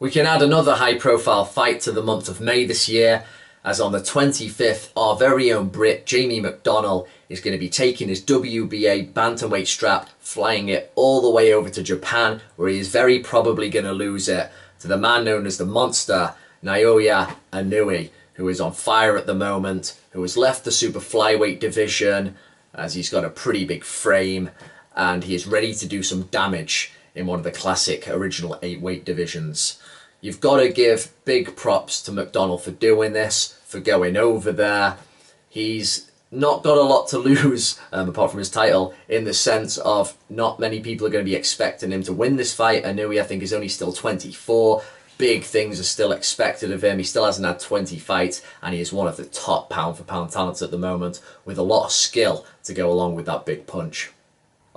We can add another high-profile fight to the month of May this year, as on the 25th, our very own Brit, Jamie McDonnell, is going to be taking his WBA bantamweight strap, flying it all the way over to Japan, where he is very probably going to lose it to the man known as the Monster, Naoya Inoue, who is on fire at the moment, who has left the super flyweight division, as he's got a pretty big frame, and he is ready to do some damage in one of the classic original 8-weight divisions. You've got to give big props to McDonnell for doing this, for going over there. He's not got a lot to lose, apart from his title, in the sense of not many people are going to be expecting him to win this fight. Inoue, I think, is only still 24. Big things are still expected of him. He still hasn't had 20 fights, and he is one of the top pound-for-pound talents at the moment, with a lot of skill to go along with that big punch.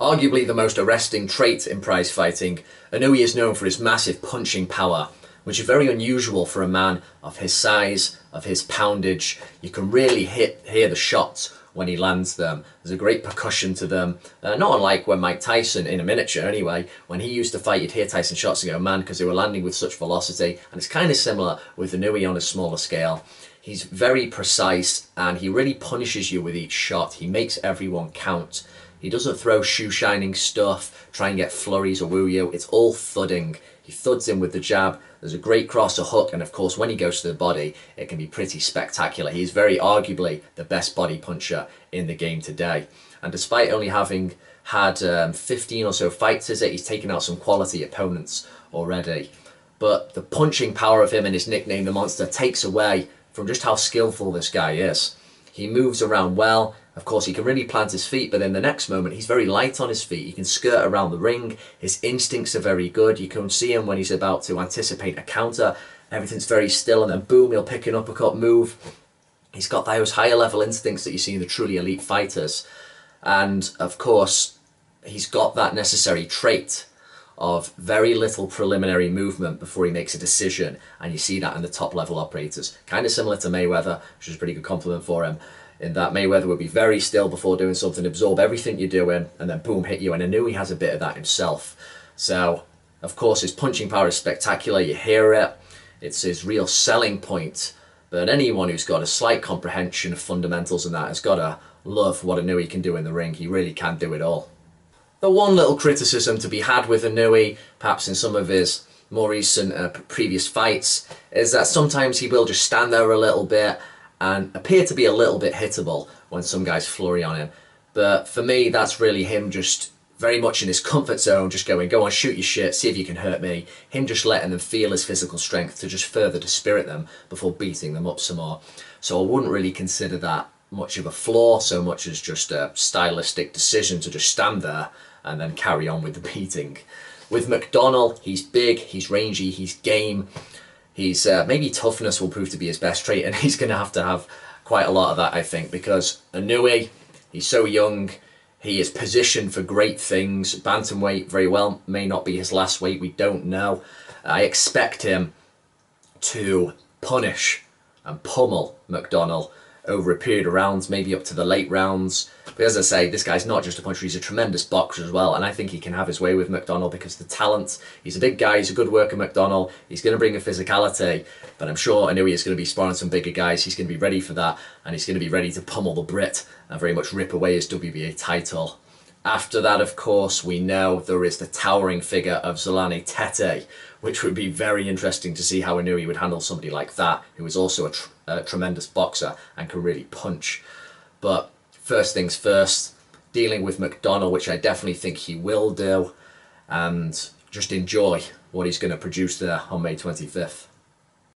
Arguably the most arresting trait in prize fighting, Inoue is known for his massive punching power, which is very unusual for a man of his size, of his poundage. You can really hear the shots when he lands them. There's a great percussion to them, not unlike when Mike Tyson, in a miniature anyway, when he used to fight, you'd hear Tyson shots and go, man, because they were landing with such velocity. And it's kind of similar with Inoue on a smaller scale. He's very precise, and he really punishes you with each shot. He makes everyone count. He doesn't throw shoe-shining stuff, try and get flurries or woo you. It's all thudding. He thuds in with the jab. There's a great cross, a hook, and of course when he goes to the body, it can be pretty spectacular. He is very arguably the best body puncher in the game today. And despite only having had 15 or so fights, he's taken out some quality opponents already. But the punching power of him and his nickname, the Monster, takes away from just how skillful this guy is. He moves around well. Of course, he can really plant his feet, but in the next moment, he's very light on his feet. He can skirt around the ring. His instincts are very good. You can see him when he's about to anticipate a counter. Everything's very still, and then boom, he'll pick an uppercut move. He's got those higher level instincts that you see in the truly elite fighters. And of course, he's got that necessary trait of very little preliminary movement before he makes a decision, and you see that in the top level operators. Kind of similar to Mayweather, which is a pretty good compliment for him, in that Mayweather would be very still before doing something, absorb everything you're doing, and then boom, hit you. And I knew he has a bit of that himself. So, of course, his punching power is spectacular. You hear it. It's his real selling point. But anyone who's got a slight comprehension of fundamentals and that has got to love what Inoue can do in the ring. He really can do it all. The one little criticism to be had with Inoue, perhaps in some of his more recent previous fights, is that sometimes he will just stand there a little bit and appear to be a little bit hittable when some guys flurry on him. But for me, that's really him just very much in his comfort zone, just going, go on, shoot your shit, see if you can hurt me. Him just letting them feel his physical strength to just further dispirit them before beating them up some more. So I wouldn't really consider that much of a flaw, so much as just a stylistic decision to just stand there and then carry on with the beating. With McDonnell, he's big, he's rangy, he's game. He's maybe toughness will prove to be his best trait, and he's going to have quite a lot of that, I think, because Inoue, he's so young, he is positioned for great things. Bantamweight very well may not be his last weight, we don't know. I expect him to punish and pummel McDonnell over a period of rounds, maybe up to the late rounds. But as I say, this guy's not just a puncher, he's a tremendous boxer as well, and I think he can have his way with McDonnell because the talent, he's a big guy, he's a good worker, McDonnell, he's going to bring a physicality, but I'm sure Inoue is going to be sparring some bigger guys, he's going to be ready for that, and he's going to be ready to pummel the Brit and very much rip away his WBA title. After that, of course, we know there is the towering figure of Zolani Tete, which would be very interesting to see how Inoue would handle somebody like that, who is also a tremendous boxer and can really punch. But first things first, dealing with McDonnell, which I definitely think he will do, and just enjoy what he's going to produce there on May 25th.